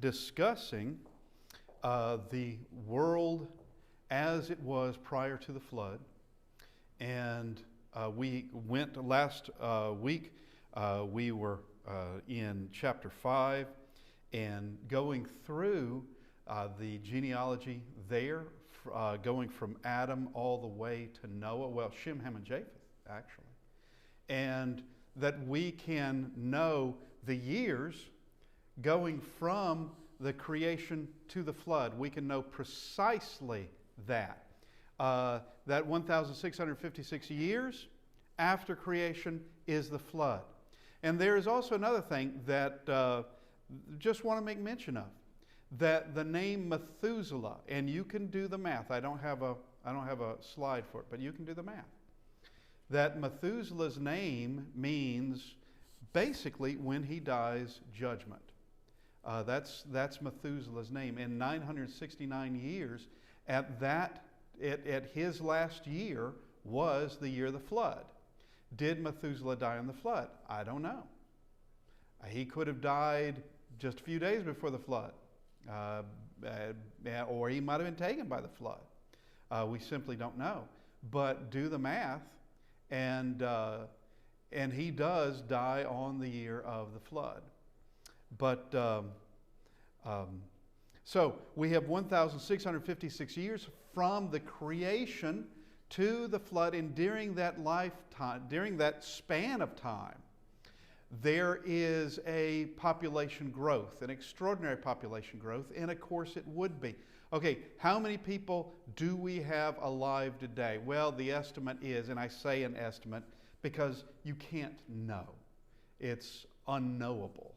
discussing the world as it was prior to the flood. And we went last week, we were in chapter 5 and going through the genealogy there, going from Adam all the way to Noah, well, Shem, Ham, and Japheth, actually. And that we can know the years going from the creation to the flood. We can know precisely that. That 1,656 years after creation is the flood. And there is also another thing that just want to make mention of, that the name Methuselah, and you can do the math. I don't have a slide for it, but you can do the math. That Methuselah's name means basically when he dies, judgment. That's Methuselah's name. In 969 years, at his last year was the year of the flood. Did Methuselah die in the flood? I don't know. He could have died just a few days before the flood, or he might have been taken by the flood. We simply don't know. But do the math, and he does die on the year of the flood. But so we have 1,656 years from the creation to the flood, and during that lifetime, during that span of time, there is a population growth, an extraordinary population growth, and of course it would be. Okay, how many people do we have alive today? Well, the estimate is, and I say an estimate because you can't know. It's unknowable.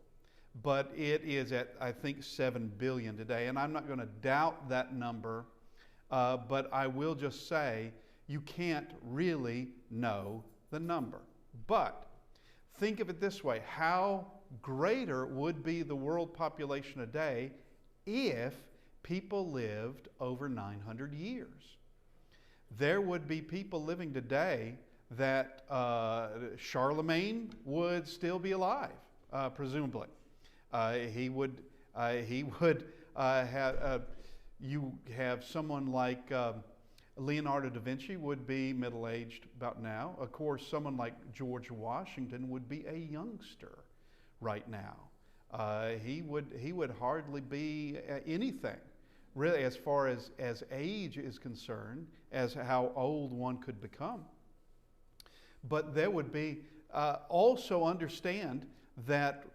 But it is at, I think, 7 billion today. And I'm not going to doubt that number, but I will just say you can't really know the number. But think of it this way. How greater would be the world population today if people lived over 900 years? There would be people living today that Charlemagne would still be alive, presumably. He would have, you have someone like Leonardo da Vinci would be middle-aged about now. Of course, someone like George Washington would be a youngster right now. He would hardly be anything, really, as far as age is concerned, as how old one could become. But there would be, also understand that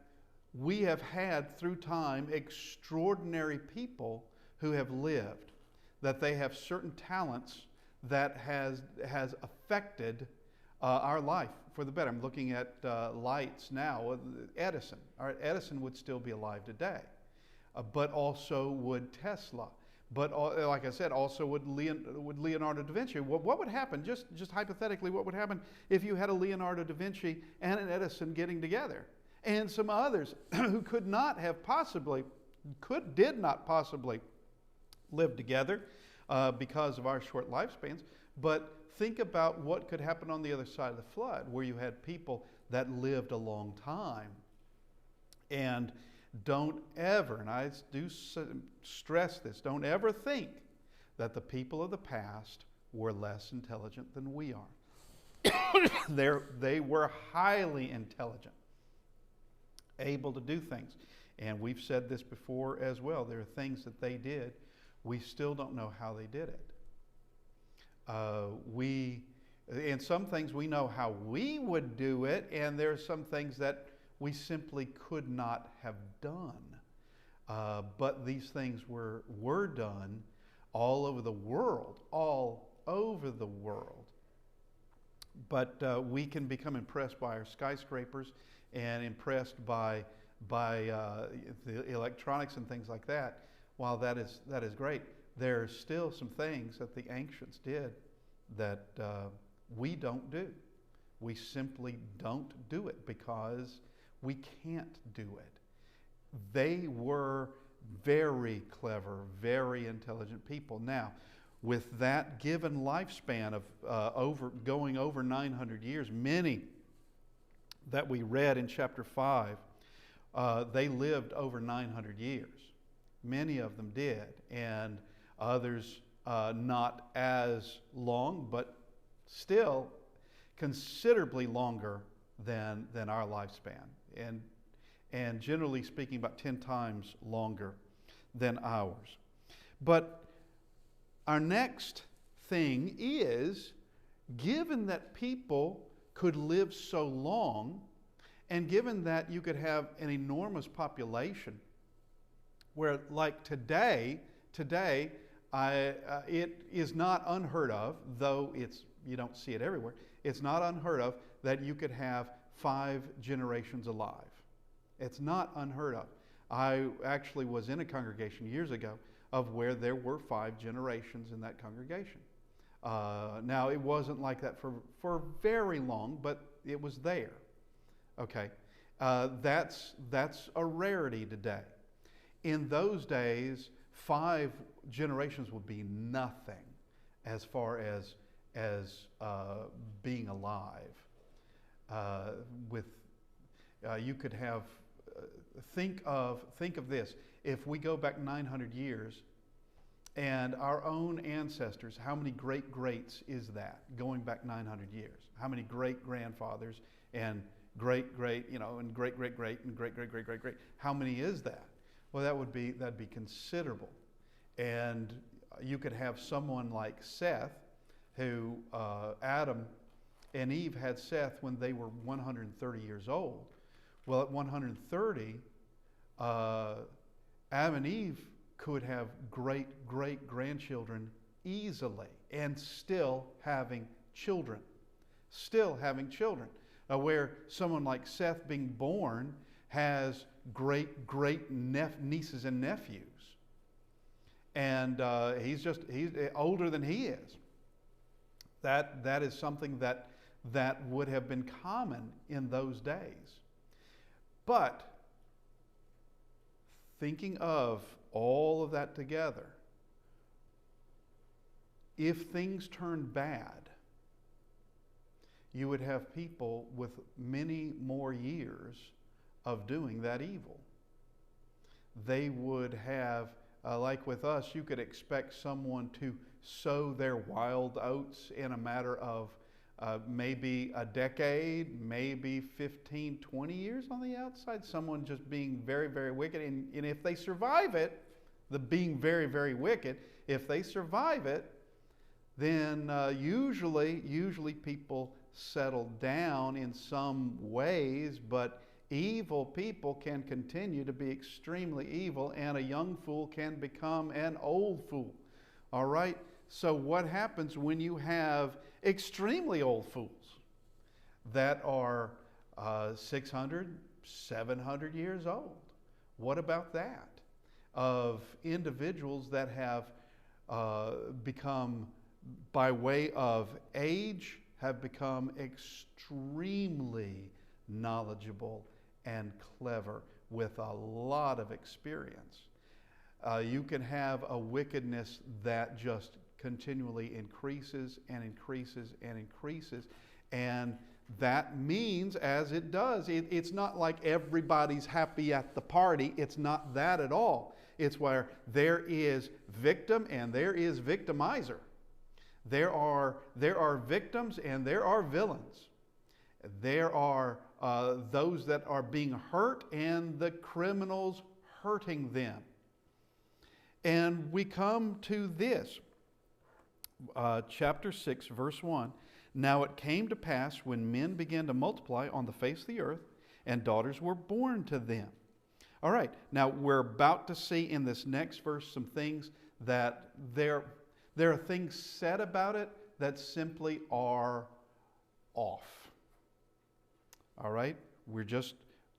we have had through time extraordinary people who have lived, that they have certain talents that has affected our life for the better. I'm looking at lights now. Edison. All right, Edison would still be alive today, but also would Tesla. But like I said, also would Leonardo da Vinci. What would happen, just hypothetically, what would happen if you had a Leonardo da Vinci and an Edison getting together? And some others who did not possibly live together because of our short lifespans. But think about what could happen on the other side of the flood, where you had people that lived a long time. And don't ever, and I do stress this, don't ever think that the people of the past were less intelligent than we are. They were highly intelligent, able to do things. And we've said this before as well. There are things that they did. We still don't know how they did it. In some things we know how we would do it, and there are some things that we simply could not have done. But these things were done all over the world, But we can become impressed by our skyscrapers and impressed by the electronics and things like that. While that is great, there are still some things that the ancients did that we don't do. We simply don't do it because we can't do it. They were very clever, very intelligent people. Now, with that given lifespan of going over 900 years, many that we read in chapter 5, they lived over 900 years. Many of them did, and others not as long, but still considerably longer than our lifespan, and generally speaking, about 10 times longer than ours. But our next thing is, given that people could live so long, and given that you could have an enormous population, where like today, it is not unheard of, though you don't see it everywhere. It's not unheard of that you could have 5 generations alive. It's not unheard of. I actually was in a congregation years ago of where there were 5 generations in that congregation. Now, it wasn't like that for very long, but it was there. Okay, that's a rarity today. In those days, 5 generations would be nothing as far as being alive. You could have think of this. If we go back 900 years, and our own ancestors, how many great-greats is that going back 900 years? How many great-grandfathers and great-great, and great-great-great and great-great-great-great-great? How many is that? Well, that'd be considerable. And you could have someone like Seth, who Adam and Eve had Seth when they were 130 years old. Well, at 130, Adam and Eve could have great-great-grandchildren easily, and still having children. Where someone like Seth being born has great nieces and nephews, and he's older than he is. That is something that would have been common in those days. But thinking of all of that together, if things turned bad, you would have people with many more years of doing that evil. They would have, like with us, you could expect someone to sow their wild oats in a matter of maybe a decade, maybe 15, 20 years on the outside. Someone just being very, very wicked. And if they survive it, the being very, very wicked, if they survive it, then usually people settle down in some ways, but evil people can continue to be extremely evil, and a young fool can become an old fool. All right? So what happens when you have extremely old fools that are 600, 700 years old? What about that? Of individuals that have become, by way of age, have become extremely knowledgeable and clever with a lot of experience. You can have a wickedness that just continually increases and increases and increases, and that means, as it does, it's not like everybody's happy at the party. It's not that at all. It's where there is victim and there is victimizer. There are victims and there are villains. There are those that are being hurt and the criminals hurting them. And we come to this, chapter 6, verse 1. Now it came to pass when men began to multiply on the face of the earth, and daughters were born to them. All right, now we're about to see in this next verse some things that there are things said about it that simply are off. All right,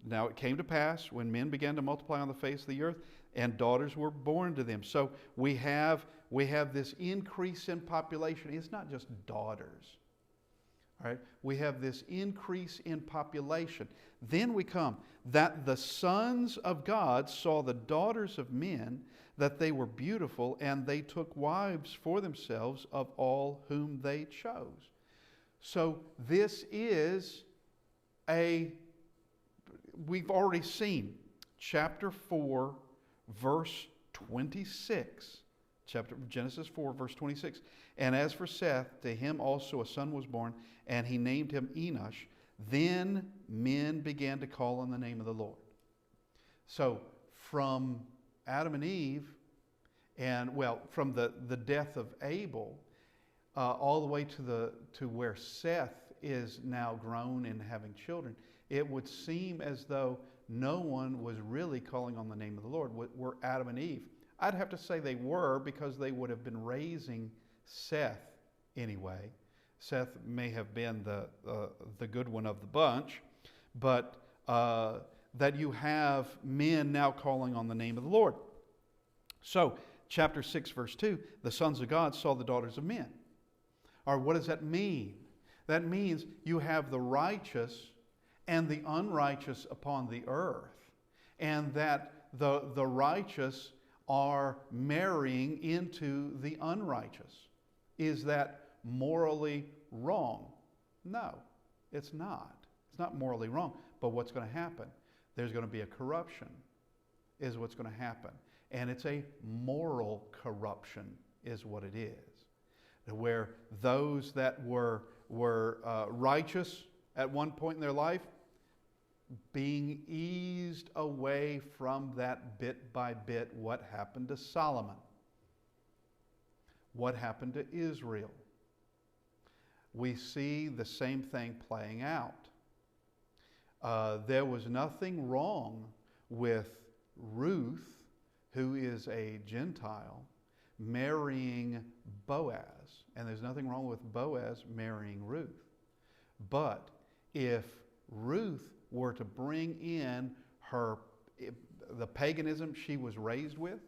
now it came to pass when men began to multiply on the face of the earth, and daughters were born to them. So we have this increase in population. It's not just daughters. All right, we have this increase in population. Then we come that the sons of God saw the daughters of men, that they were beautiful, and they took wives for themselves of all whom they chose. So this is we've already seen chapter 4, verse 26. Chapter Genesis 4, verse 26. And as for Seth, to him also a son was born, and he named him Enosh. Then men began to call on the name of the Lord. So from Adam and Eve, and well, from the death of Abel, all the way to where Seth is now grown and having children, it would seem as though no one was really calling on the name of the Lord. Were Adam and Eve? I'd have to say they were, because they would have been raising Seth anyway. Seth may have been the good one of the bunch, but that you have men now calling on the name of the Lord. So, chapter 6, verse 2, the sons of God saw the daughters of men. Or what does that mean? That means you have the righteous and the unrighteous upon the earth, and that the righteous are marrying into the unrighteous. Is that morally wrong? No, it's not. It's not morally wrong. But what's going to happen? There's going to be a corruption, is what's going to happen. And it's a moral corruption, is what it is. Where those that were righteous at one point in their life, being eased away from that bit by bit. What happened to Solomon? What happened to Israel? We see the same thing playing out. There was nothing wrong with Ruth, who is a Gentile, marrying Boaz. And there's nothing wrong with Boaz marrying Ruth. But if Ruth were to bring in the paganism she was raised with,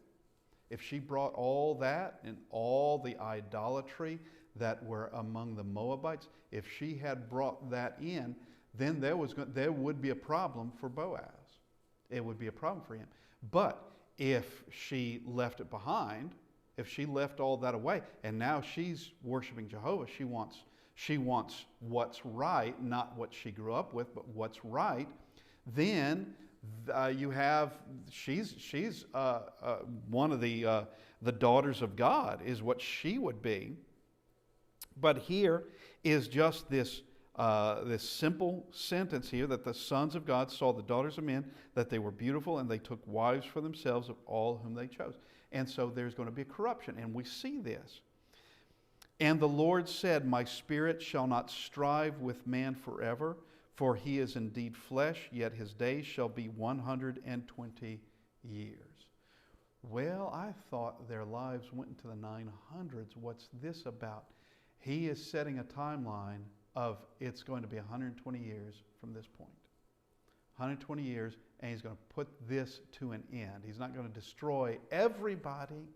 if she brought all that and all the idolatry that were among the Moabites, if she had brought that in, then there would be a problem for Boaz. It would be a problem for him. But if she left it behind, if she left all that away, and now she's worshiping Jehovah, she wants what's right, not what she grew up with, but what's right, then you have, she's one of the daughters of God, is what she would be. But here is just this simple sentence here, that the sons of God saw the daughters of men, that they were beautiful, and they took wives for themselves of all whom they chose. And so there's going to be a corruption, and we see this. And the Lord said, my spirit shall not strive with man forever, for he is indeed flesh, yet his days shall be 120 years. Well, I thought their lives went into the 900s. What's this about? He is setting a timeline of it's going to be 120 years from this point. 120 years, and he's going to put this to an end. He's not going to destroy everybody,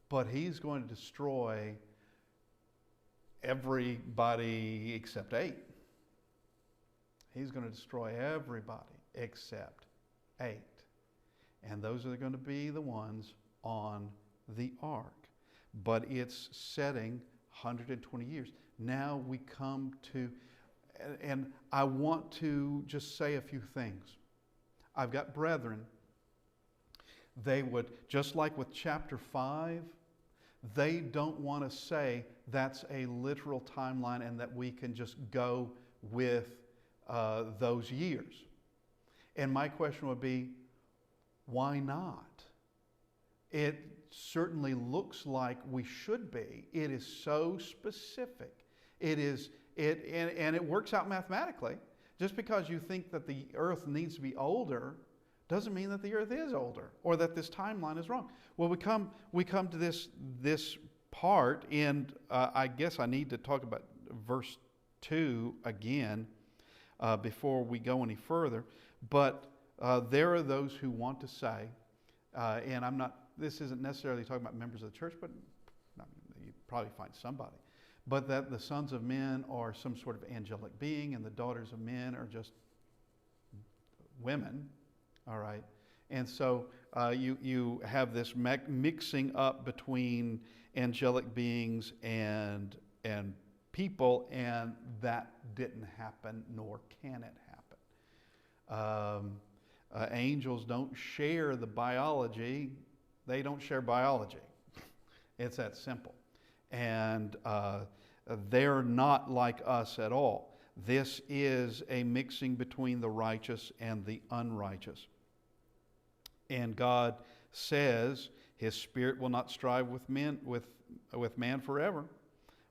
but he's going to destroy everybody except 8. He's going to destroy everybody except 8. And those are going to be the ones on the ark. But it's setting 120 years. Now we come to, and I want to just say a few things. I've got brethren, they would, just like with chapter 5, they don't want to say that's a literal timeline and that we can just go with those years. And my question would be, why not? It certainly looks like we should be. It is so specific. And it works out mathematically. Just because you think that the earth needs to be older doesn't mean that the earth is older or that this timeline is wrong. Well, we come to this part, and I guess I need to talk about verse 2 again before we go any further. But there are those who want to say, and this isn't necessarily talking about members of the church, but you probably find somebody, but that the sons of men are some sort of angelic being and the daughters of men are just women, all right? And so you have this mixing up between angelic beings and people, and that didn't happen, nor can it happen. Angels don't share the biology They don't share biology. It's that simple. And they're not like us at all. This is a mixing between the righteous and the unrighteous. And God says His Spirit will not strive with man forever.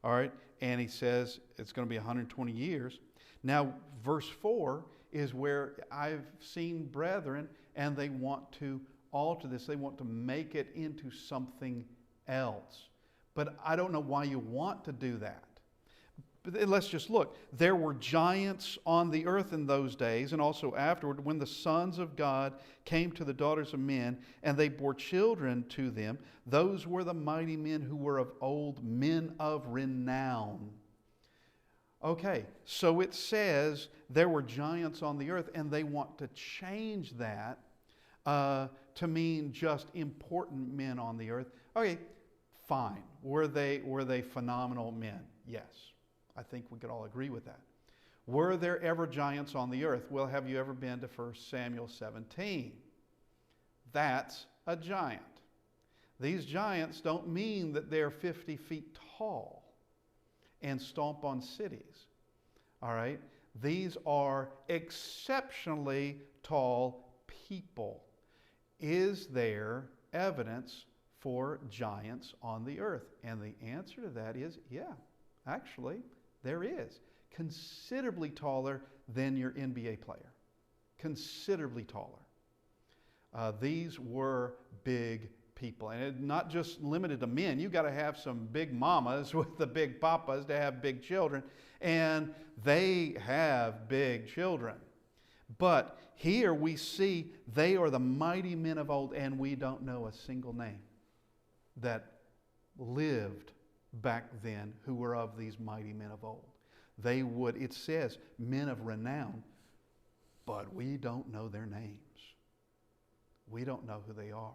All right? And He says it's going to be 120 years. Now, verse 4 is where I've seen brethren, and they want to alter this. They want to make it into something else. But I don't know why you want to do that. But let's just look. There were giants on the earth in those days, and also afterward, when the sons of God came to the daughters of men, and they bore children to them. Those were the mighty men who were of old, men of renown. Okay, so it says there were giants on the earth, and they want to change that to mean just important men on the earth. Okay, fine. Were they phenomenal men? Yes. I think we could all agree with that. Were there ever giants on the earth? Well, have you ever been to 1 Samuel 17? That's a giant. These giants don't mean that they're 50 feet tall and stomp on cities. All right? These are exceptionally tall people. Is there evidence for giants on the earth? And the answer to that is, yeah, actually, there is. Considerably taller than your NBA player. Considerably taller. These were big people. And it's not just limited to men. You've got to have some big mamas with the big papas to have big children. And they have big children. But here we see they are the mighty men of old, and we don't know a single name that lived back then who were of these mighty men of old. They would, it says, men of renown, but we don't know their names. We don't know who they are.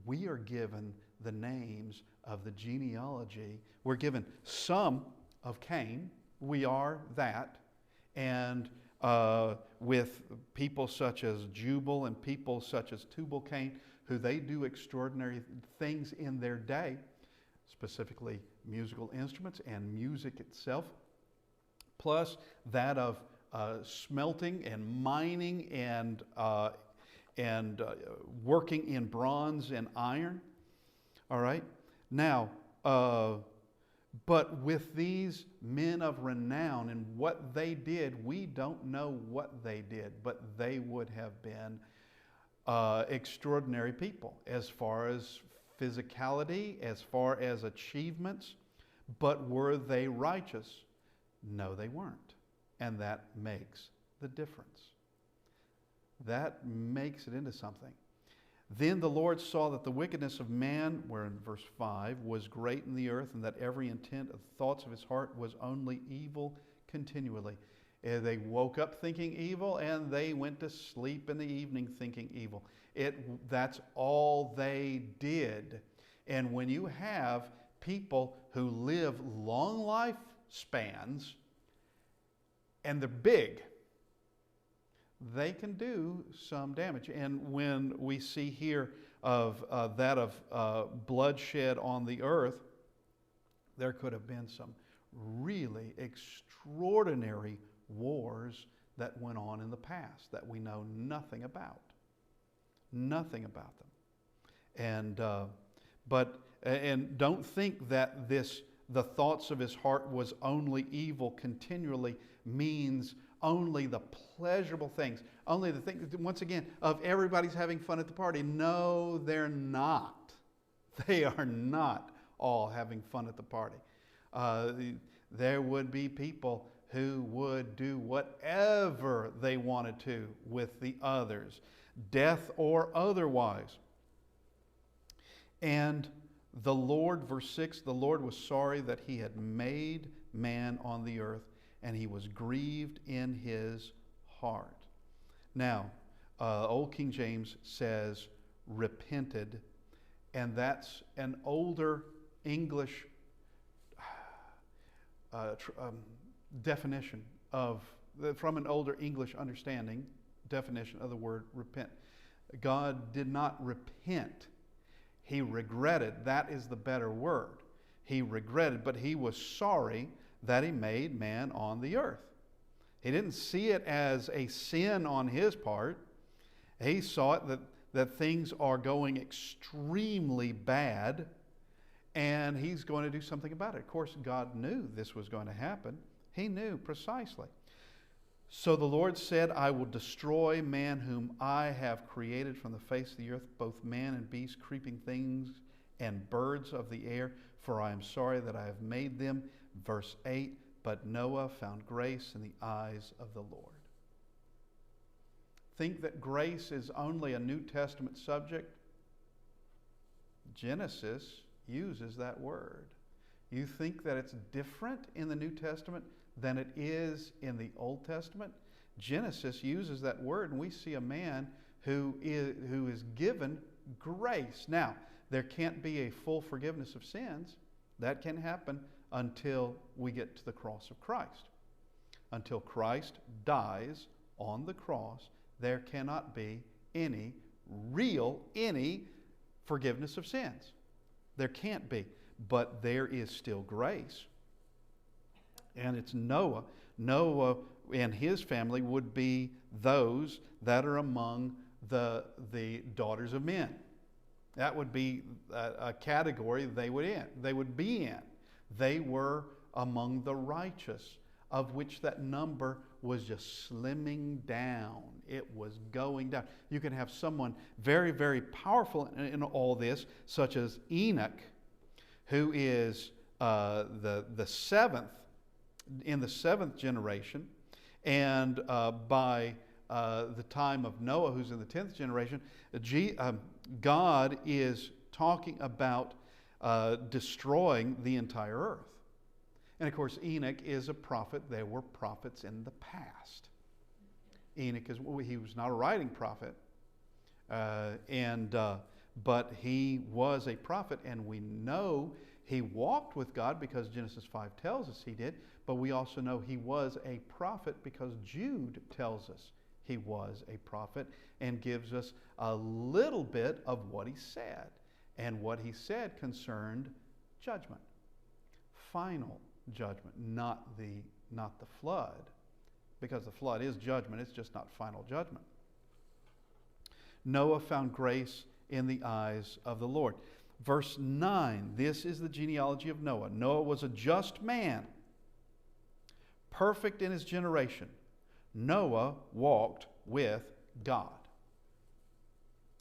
We are given the names of the genealogy. We're given some of Cain. We are that. And with people such as Jubal and people such as Tubal-Cain, who they do extraordinary things in their day, specifically musical instruments and music itself, plus that of smelting and mining and working in bronze and iron. All right? Now, but with these men of renown and what they did, we don't know what they did, but they would have been extraordinary people as far as physicality, as far as achievements. But were they righteous? No, they weren't. And that makes the difference. That makes it into something. Then the Lord saw that the wickedness of man, we're in verse 5, was great in the earth, and that every intent of the thoughts of his heart was only evil continually. They woke up thinking evil, and they went to sleep in the evening thinking evil. That's all they did. And when you have people who live long lifespans, and they're big, they can do some damage. And when we see here of bloodshed on the earth, there could have been some really extraordinary wars that went on in the past that we know nothing about. Nothing about them. And don't think that the thoughts of his heart was only evil continually means only the pleasurable things, only the things, once again, of everybody's having fun at the party. No, they're not. They are not all having fun at the party. There would be people who would do whatever they wanted to with the others, death or otherwise. And the Lord, verse 6, the Lord was sorry that he had made man on the earth, and he was grieved in his heart. Now, Old King James says repented, and that's an older English definition from an older English definition of the word repent. God did not repent. He regretted. That is the better word. He regretted, but he was sorry that he made man on the earth. He didn't see it as a sin on his part. He saw it that things are going extremely bad, and he's going to do something about it. Of course, God knew this was going to happen. He knew precisely. So the Lord said, I will destroy man whom I have created from the face of the earth, both man and beast, creeping things and birds of the air, for I am sorry that I have made them. Verse 8, but Noah found grace in the eyes of the Lord. Think that grace is only a New Testament subject? Genesis uses that word. You think that it's different in the New Testament than it is in the Old Testament? Genesis uses that word, and we see a man who is given grace. Now, there can't be a full forgiveness of sins. That can happen until we get to the cross of Christ. Until Christ dies on the cross, there cannot be any forgiveness of sins. There can't be. But there is still grace. And it's Noah. Noah and his family would be those that are among the daughters of men. That would be a category they would be in. They were among the righteous, of which that number was just slimming down. It was going down. You can have someone very, very powerful in all this, such as Enoch, who is the seventh, in the seventh generation, and by the time of Noah, who's in the 10th generation, God is talking about destroying the entire earth. And of course, Enoch is a prophet. There were prophets in the past. Enoch he was not a writing prophet, but he was a prophet, and we know he walked with God because Genesis 5 tells us he did, but we also know he was a prophet because Jude tells us he was a prophet and gives us a little bit of what he said. And what he said concerned judgment, final judgment, not the flood, because the flood is judgment, it's just not final judgment. Noah found grace in the eyes of the Lord. Verse 9, this is the genealogy of Noah. Noah was a just man, perfect in his generation. Noah walked with God.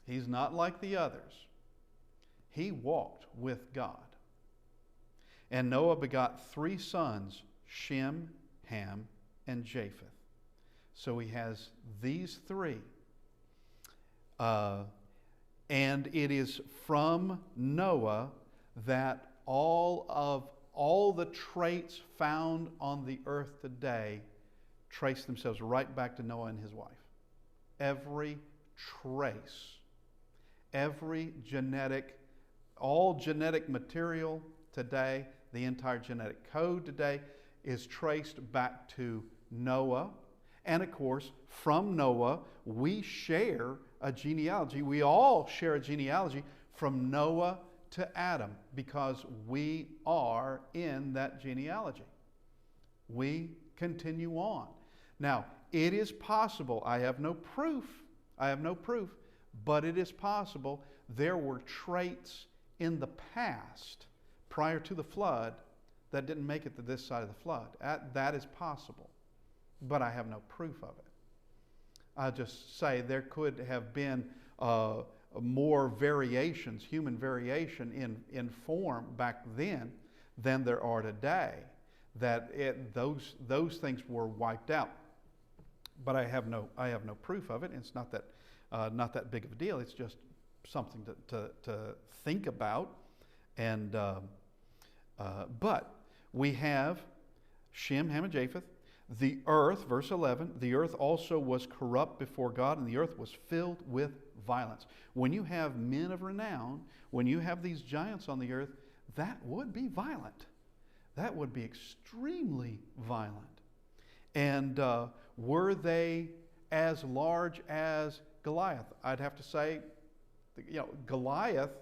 He's not like the others. He walked with God. And Noah begot 3 sons, Shem, Ham, and Japheth. So he has these 3. And it is from Noah that all the traits found on the earth today trace themselves right back to Noah and his wife. Every trace, all genetic material today, the entire genetic code today is traced back to Noah. And of course, from Noah, we share a genealogy. We all share a genealogy from Noah to Adam because we are in that genealogy. We continue on. Now, it is possible, I have no proof, but it is possible there were traits in the past prior to the flood that didn't make it to this side of the flood. That is possible, but I have no proof of it. I'll just say there could have been more variations, human variation in form back then than there are today, that those things were wiped out. But I have no proof of it. It's not that big of a deal. It's just something to think about. And but we have Shem, Ham, and Japheth. The earth, verse 11, the earth also was corrupt before God, and the earth was filled with violence. When you have men of renown, when you have these giants on the earth, that would be violent. That would be extremely violent. And were they as large as Goliath? I'd have to say, Goliath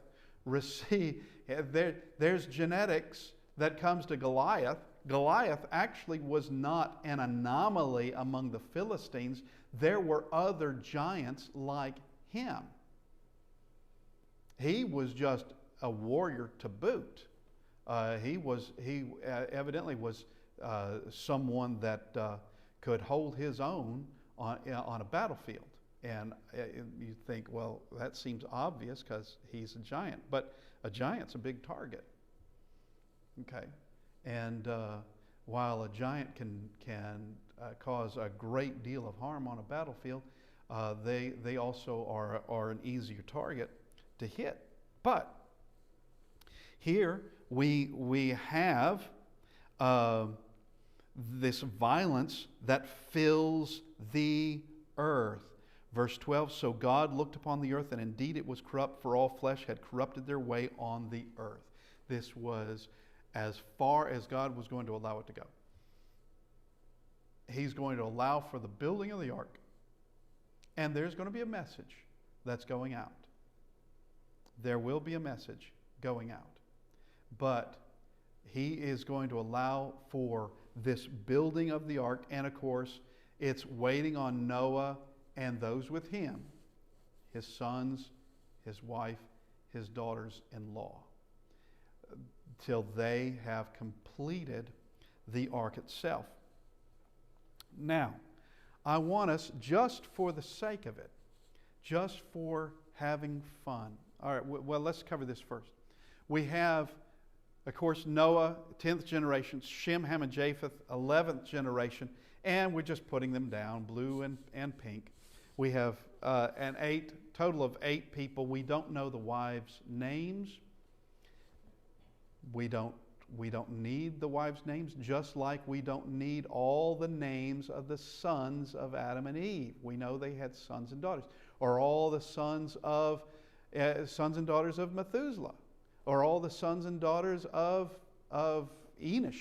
there's genetics that comes to Goliath. Goliath actually was not an anomaly among the Philistines. There were other giants like him. He was just a warrior to boot. He evidently was someone that could hold his own on a battlefield. And you think, well, that seems obvious because he's a giant. But a giant's a big target. Okay, and while a giant can cause a great deal of harm on a battlefield, they also are an easier target to hit. But here we have this violence that fills the earth. Verse 12, so God looked upon the earth, and indeed it was corrupt, for all flesh had corrupted their way on the earth. This was as far as God was going to allow it to go. He's going to allow for the building of the ark, and there's going to be a message that's going out. There will be a message going out. But he is going to allow for this building of the ark, and of course, it's waiting on Noah and those with him, his sons, his wife, his daughters-in-law, till they have completed the ark itself. Now, I want us, just for the sake of it, just for having fun. All right, well, let's cover this first. We have, of course, Noah, 10th generation, Shem, Ham, and Japheth, 11th generation, and we're just putting them down, blue and pink. We have total of 8 people. We don't know the wives' names. We don't need the wives' names, just like we don't need all the names of the sons of Adam and Eve. We know they had sons and daughters, or all the sons and daughters of Methuselah, or all the sons and daughters of Enoch.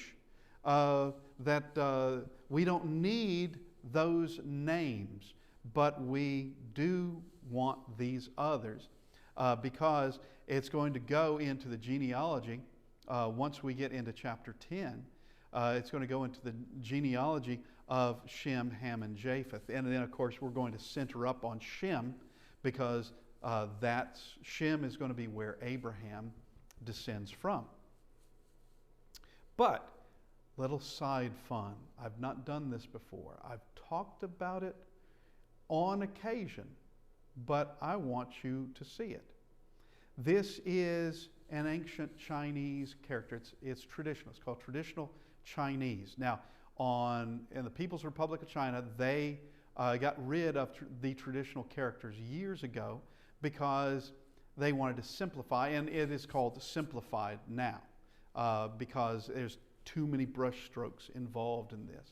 We don't need those names. But we do want these others because it's going to go into the genealogy once we get into chapter 10. It's going to go into the genealogy of Shem, Ham, and Japheth. And then, of course, we're going to center up on Shem because Shem is going to be where Abraham descends from. But, little side fun. I've not done this before. I've talked about it on occasion, but I want you to see it. This is an ancient Chinese character. It's traditional. It's called traditional Chinese. Now, in the People's Republic of China, they got rid of the traditional characters years ago because they wanted to simplify, and it is called simplified now because there's too many brush strokes involved in this.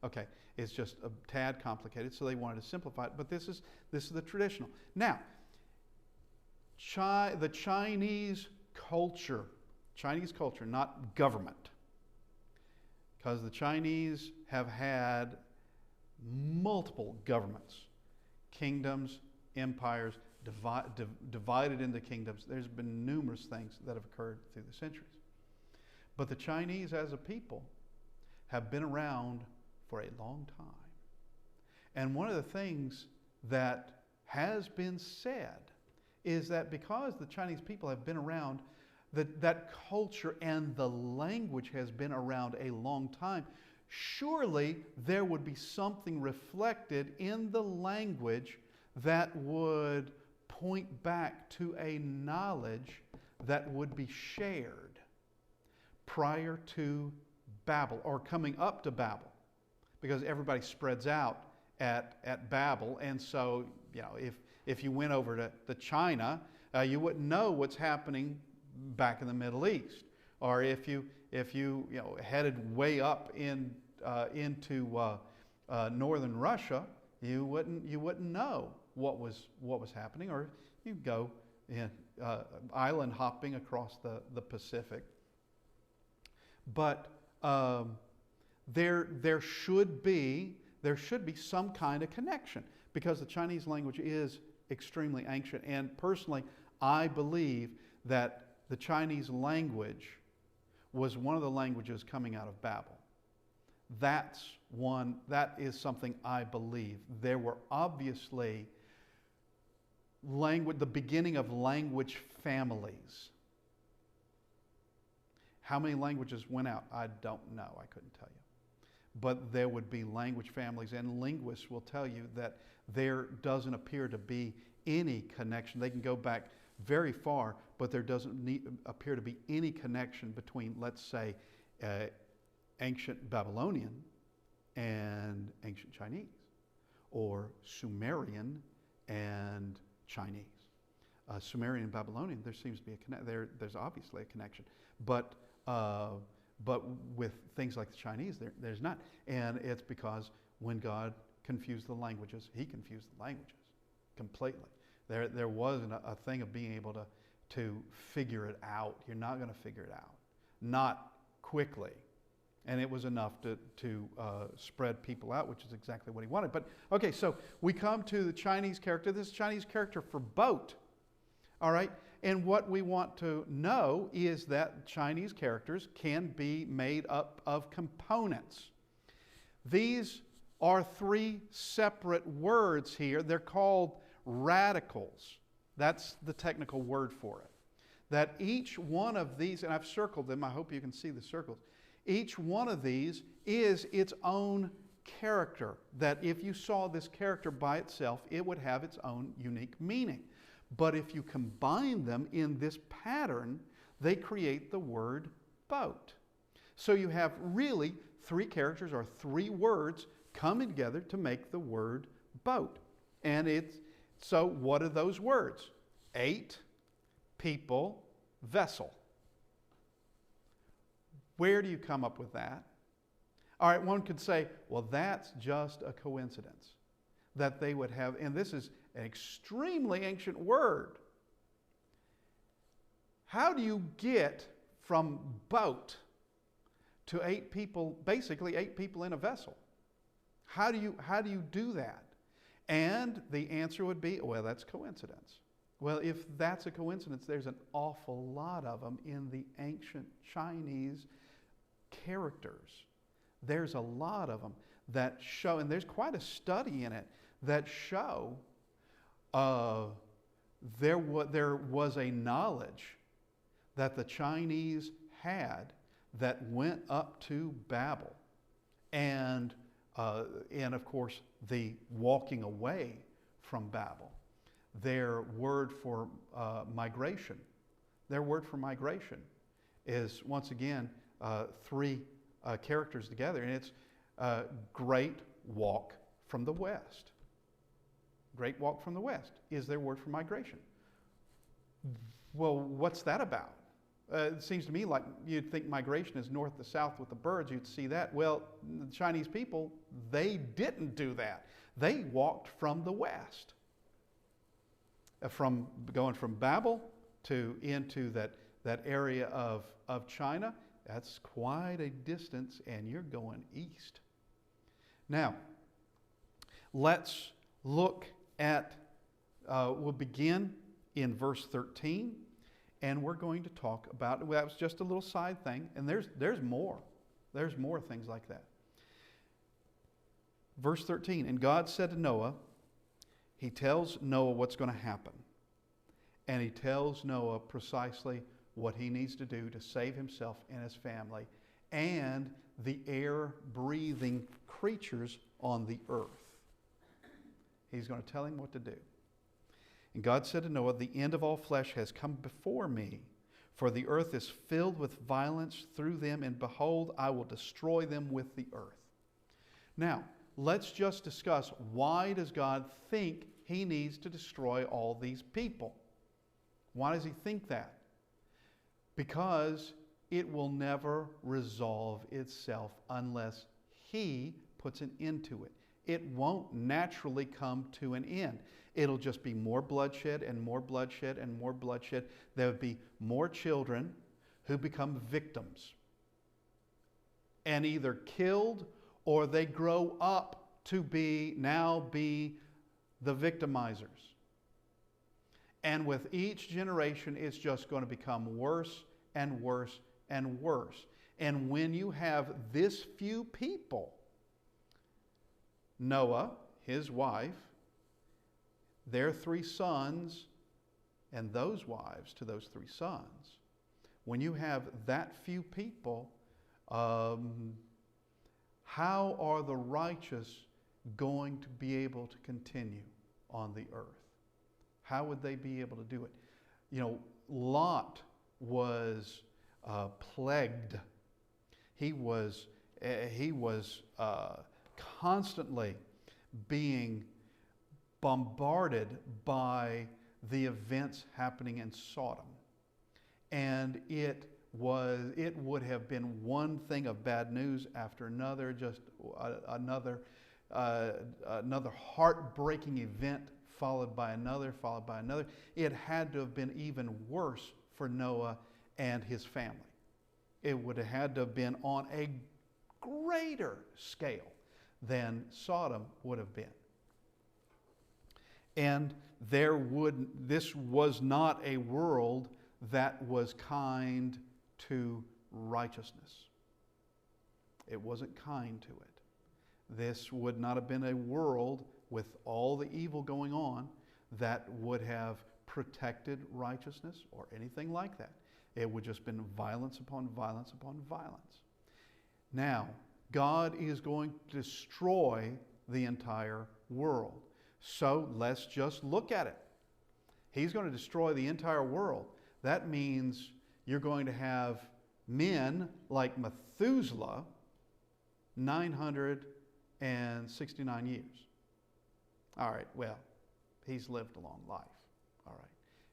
Okay, it's just a tad complicated, so they wanted to simplify it. But this is the traditional. Now, the Chinese culture, not government, because the Chinese have had multiple governments, kingdoms, empires, divided into kingdoms. There's been numerous things that have occurred through the centuries. But the Chinese as a people have been around for a long time. And one of the things that has been said is that because the Chinese people have been around, that culture and the language has been around a long time, surely there would be something reflected in the language that would point back to a knowledge that would be shared prior to Babel, or coming up to Babel. Because everybody spreads out at Babel, and so if you went over to China, you wouldn't know what's happening back in the Middle East, or if you headed way up into northern Russia, you wouldn't know what was happening, or you go island hopping across the Pacific. But there should be some kind of connection, because the Chinese language is extremely ancient. And personally, I believe that the Chinese language was one of the languages coming out of Babel. That is something I believe. There were obviously the beginning of language families. How many languages went out? I don't know. I couldn't tell you. But there would be language families, and linguists will tell you that there doesn't appear to be any connection. They can go back very far, but there doesn't appear to be any connection between, let's say, ancient Babylonian and ancient Chinese, or Sumerian and Chinese. Sumerian and Babylonian, there seems to be there's obviously a connection, but with things like the Chinese, there's not. And it's because when God confused the languages, He confused the languages completely. There wasn't a thing of being able to figure it out. You're not going to figure it out. Not quickly. And it was enough to spread people out, which is exactly what He wanted. But, okay, so we come to the Chinese character. This is Chinese character for boat. All right? And what we want to know is that Chinese characters can be made up of components. These are three separate words here. They're called radicals. That's the technical word for it. That each one of these, and I've circled them, I hope you can see the circles. Each one of these is its own character. That if you saw this character by itself, it would have its own unique meaning. But if you combine them in this pattern, they create the word boat. So you have really three characters or three words coming together to make the word boat. And so what are those words? 8, people, vessel. Where do you come up with that? All right, one could say, well, that's just a coincidence that they would have, and this is an extremely ancient word. How do you get from boat to 8 people, basically 8 people in a vessel? How do you do that? And the answer would be, well, that's coincidence. Well, if that's a coincidence, there's an awful lot of them in the ancient Chinese characters. There's a lot of them that show, and there's quite a study in it that show there was a knowledge that the Chinese had that went up to Babel, and of course the walking away from Babel. Their word for migration is once again 3 characters together, and it's great walk from the west. Great walk from the west is their word for migration. Well, what's that about? It seems to me like you'd think migration is north to south with the birds. You'd see that. Well, the Chinese people, they didn't do that. They walked from the west. From going from Babel into that area of China, that's quite a distance, and you're going east. Now, let's look at, we'll begin in verse 13, and we're going to talk about, well, that was just a little side thing, and there's more. There's more things like that. Verse 13, and God said to Noah, He tells Noah what's going to happen. And He tells Noah precisely what he needs to do to save himself and his family and the air-breathing creatures on the earth. He's going to tell him what to do. And God said to Noah, the end of all flesh has come before me, for the earth is filled with violence through them, and behold, I will destroy them with the earth. Now, let's just discuss, why does God think He needs to destroy all these people? Why does He think that? Because it will never resolve itself unless He puts an end to it. It won't naturally come to an end. It'll just be more bloodshed and more bloodshed and more bloodshed. There would be more children who become victims and either killed, or they grow up to be the victimizers. And with each generation, it's just going to become worse and worse and worse. And when you have this few people, Noah, his wife, their 3 sons, and those wives to those 3 sons, when you have that few people, how are the righteous going to be able to continue on the earth? How would they be able to do it? You know, Lot was plagued. He was constantly being bombarded by the events happening in Sodom. And it would have been one thing of bad news after another, just another heartbreaking event followed by another, followed by another. It had to have been even worse for Noah and his family. It would have had to have been on a greater scale than Sodom would have been. And this was not a world that was kind to righteousness. It wasn't kind to it. This would not have been a world with all the evil going on that would have protected righteousness or anything like that. It would just been violence upon violence upon violence. Now, God is going to destroy the entire world. So let's just look at it. He's going to destroy the entire world. That means you're going to have men like Methuselah, 969 years. All right, well, he's lived a long life. All right.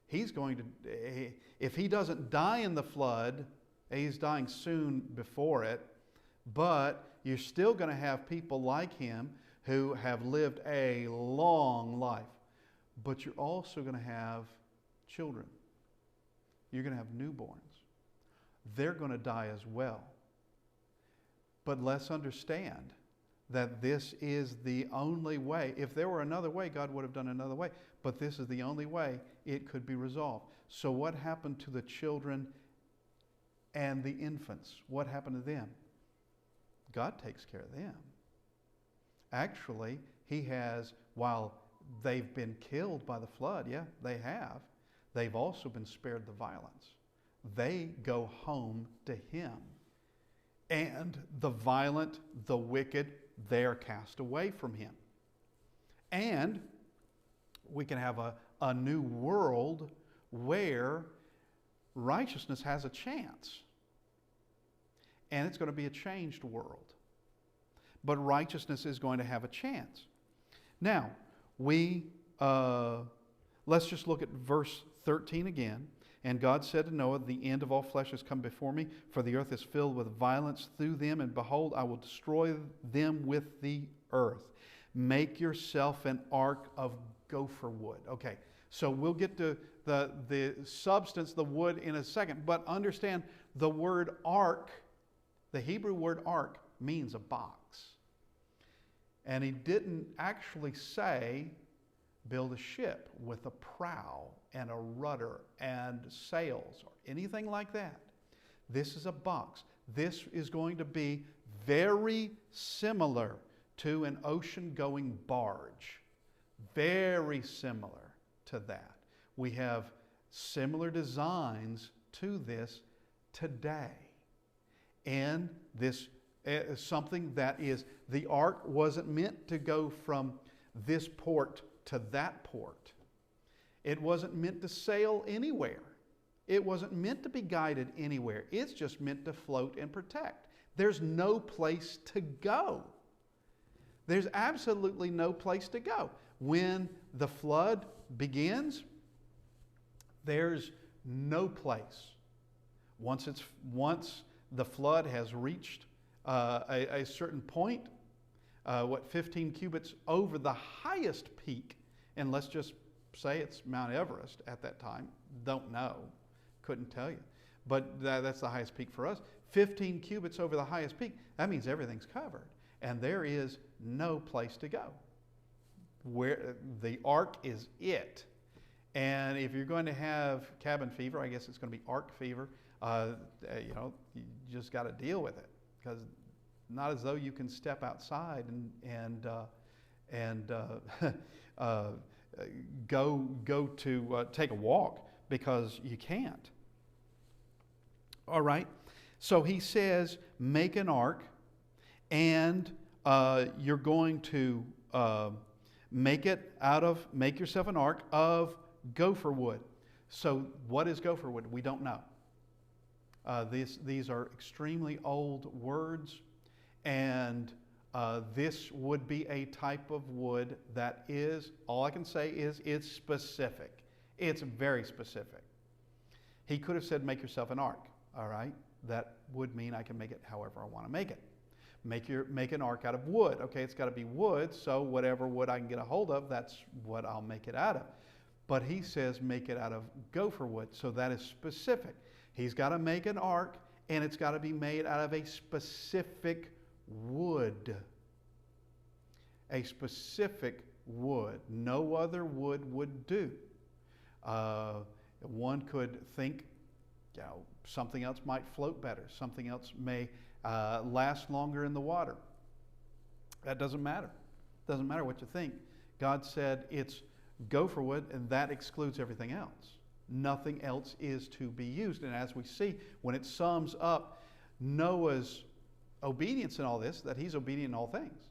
He's going to, if he doesn't die in the flood, he's dying soon before it, but you're still going to have people like him who have lived a long life. But you're also going to have children. You're going to have newborns. They're going to die as well. But let's understand that this is the only way. If there were another way, God would have done another way. But this is the only way it could be resolved. So what happened to the children and the infants? What happened to them? God takes care of them. Actually, he has, while they've been killed by the flood, yeah, they have, they've also been spared the violence. They go home to him. And the violent, the wicked, they're cast away from him. And we can have a new world where righteousness has a chance. And it's going to be a changed world. But righteousness is going to have a chance. Now, let's just look at verse 13 again. And God said to Noah, the end of all flesh has come before me, for the earth is filled with violence through them, and behold, I will destroy them with the earth. Make yourself an ark of gopher wood. Okay, so we'll get to the substance, the wood, in a second. But understand, the word ark, the Hebrew word ark, means a box. And he didn't actually say, build a ship with a prow and a rudder and sails or anything like that. This is a box. This is going to be very similar to an ocean-going barge. Very similar to that. We have similar designs to this today. And this is something that is, the ark wasn't meant to go from this port to that port. It wasn't meant to sail anywhere. It wasn't meant to be guided anywhere. It's just meant to float and protect. There's no place to go. There's absolutely no place to go. When the flood begins, there's no place. Once the flood has reached a certain point, 15 cubits over the highest peak, and let's just say it's Mount Everest at that time. Don't know. Couldn't tell you. But that's the highest peak for us. 15 cubits over the highest peak, that means everything's covered. And there is no place to go. Where the ark is it. And if you're going to have cabin fever, I guess it's going to be ark fever. You just got to deal with it, because not as though you can step outside and go to take a walk, because you can't. All right. So he says, make an ark, and you're going to make yourself an ark of gopher wood. So what is gopher wood? We don't know. These are extremely old words, and this would be a type of wood that is, all I can say is it's specific. It's very specific. He could have said, make yourself an ark. All right. That would mean I can make it however I want to make it. Make an ark out of wood. Okay, it's got to be wood, so whatever wood I can get a hold of, that's what I'll make it out of. But he says make it out of gopher wood, so that is specific. He's got to make an ark, and it's got to be made out of a specific wood. A specific wood. No other wood would do. One could think, something else might float better. Something else may last longer in the water. That doesn't matter. Doesn't matter what you think. God said it's gopher wood, and that excludes everything else. Nothing else is to be used. And as we see, when it sums up Noah's obedience in all this, that he's obedient in all things,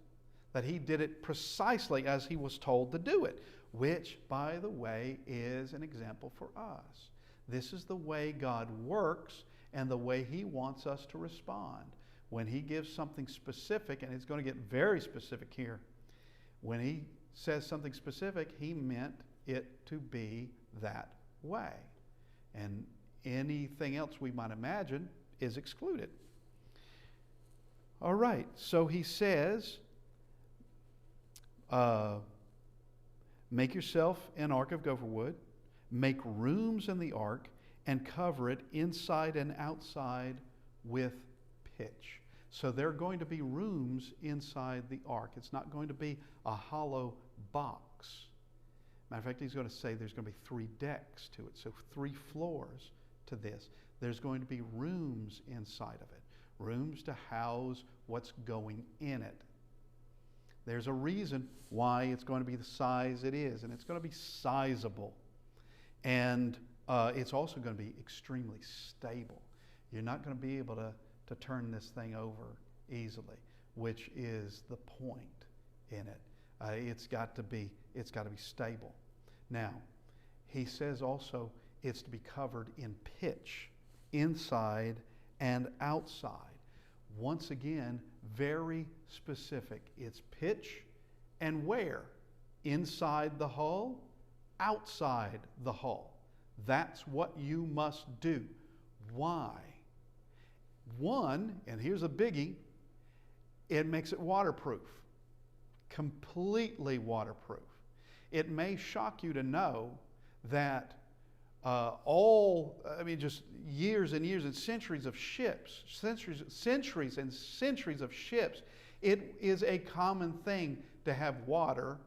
that he did it precisely as he was told to do it, which, by the way, is an example for us. This is the way God works and the way he wants us to respond. When he gives something specific, and it's going to get very specific here, when he says something specific, he meant it to be that way. And anything else we might imagine is excluded. All right, so he says, make yourself an ark of gopher wood, make rooms in the ark, and cover it inside and outside with pitch. So there are going to be rooms inside the ark. It's not going to be a hollow box. Matter of fact, he's going to say there's going to be 3 decks to it, so 3 floors to this. There's going to be rooms inside of it, rooms to house what's going in it. There's a reason why it's going to be the size it is, and it's going to be sizable. And it's also going to be extremely stable. You're not going to be able to turn this thing over easily, which is the point in it. It's got to be stable. Now, he says also it's to be covered in pitch, inside and outside. Once again, very specific. It's pitch and where? Inside the hull, outside the hull. That's what you must do. Why? One, and here's a biggie, it makes it waterproof. Completely waterproof. It may shock you to know that just years and years and centuries of ships, centuries and centuries of ships, it is a common thing to have water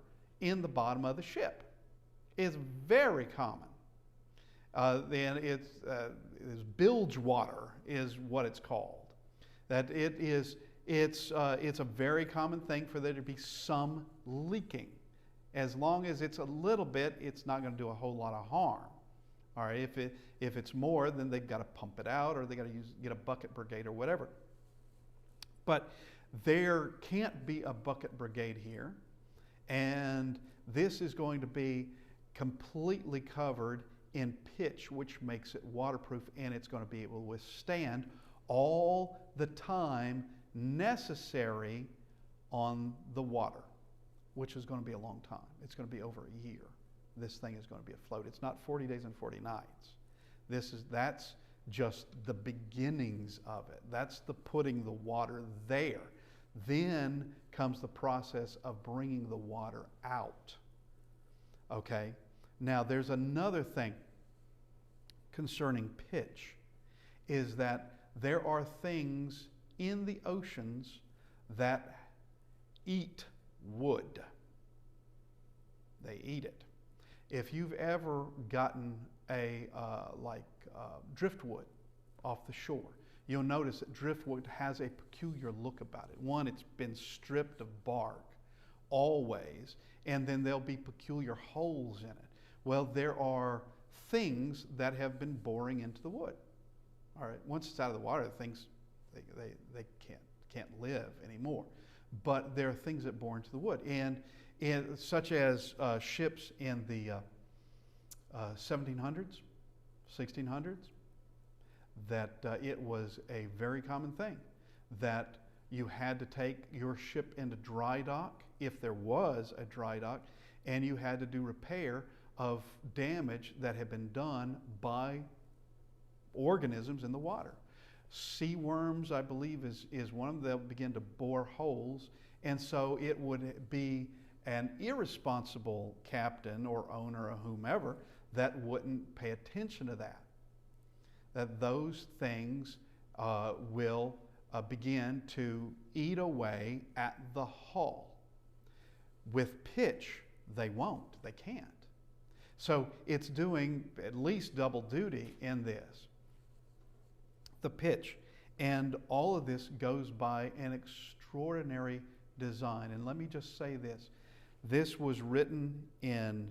in the bottom of the ship. It's very common. Then it's bilge water is what it's called. That it's a very common thing for there to be some leaking. As long as it's a little bit, it's not going to do a whole lot of harm. All right, if it's more, then they've got to pump it out, or they got to get a bucket brigade or whatever. But there can't be a bucket brigade here, and this is going to be completely covered in pitch, which makes it waterproof, and it's going to be able to withstand all the time necessary on the water, which is going to be a long time. It's going to be over a year. This thing is going to be afloat. It's not 40 days and 40 nights. That's just the beginnings of it. That's the putting the water there. Then comes the process of bringing the water out. Okay? Now, there's another thing concerning pitch, is that there are things in the oceans that eat wood. They eat it. If you've ever gotten a driftwood off the shore, you'll notice that driftwood has a peculiar look about it. One, it's been stripped of bark always, and then there'll be peculiar holes in it. Well, there are things that have been boring into the wood. All right, once it's out of the water, the things they can't live anymore. But there are things that bore into the wood, and such as ships in the 1700s, 1600s, that it was a very common thing that you had to take your ship into dry dock, if there was a dry dock, and you had to do repair of damage that had been done by organisms in the water. Sea worms, I believe, is one of them. They'll begin to bore holes, and so it would be an irresponsible captain or owner or whomever that wouldn't pay attention to that. That those things will begin to eat away at the hull. With pitch, they won't. They can't. So it's doing at least double duty in this. The pitch. And all of this goes by an extraordinary design. And let me just say this. This was written in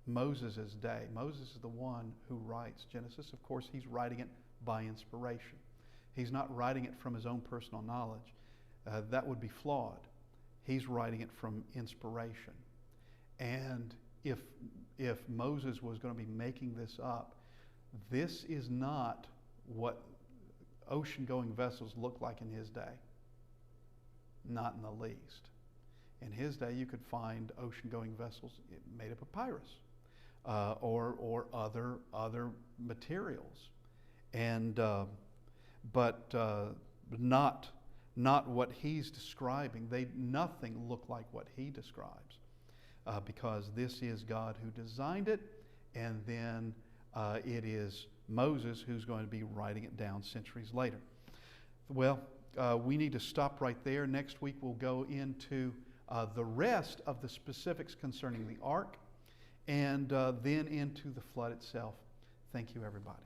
Moses' day. Moses is the one who writes Genesis. Of course, he's writing it by inspiration. He's not writing it from his own personal knowledge. That would be flawed. He's writing it from inspiration. And if Moses was going to be making this up, this is not what ocean-going vessels looked like in his day. Not in the least. In his day, you could find ocean-going vessels made of papyrus or other materials, and but not what he's describing. Nothing looked like what he describes, because this is God who designed it, and then it is Moses who's going to be writing it down centuries later. Well, we need to stop right there. Next week we'll go into the rest of the specifics concerning the ark, and then into the flood itself. Thank you, everybody.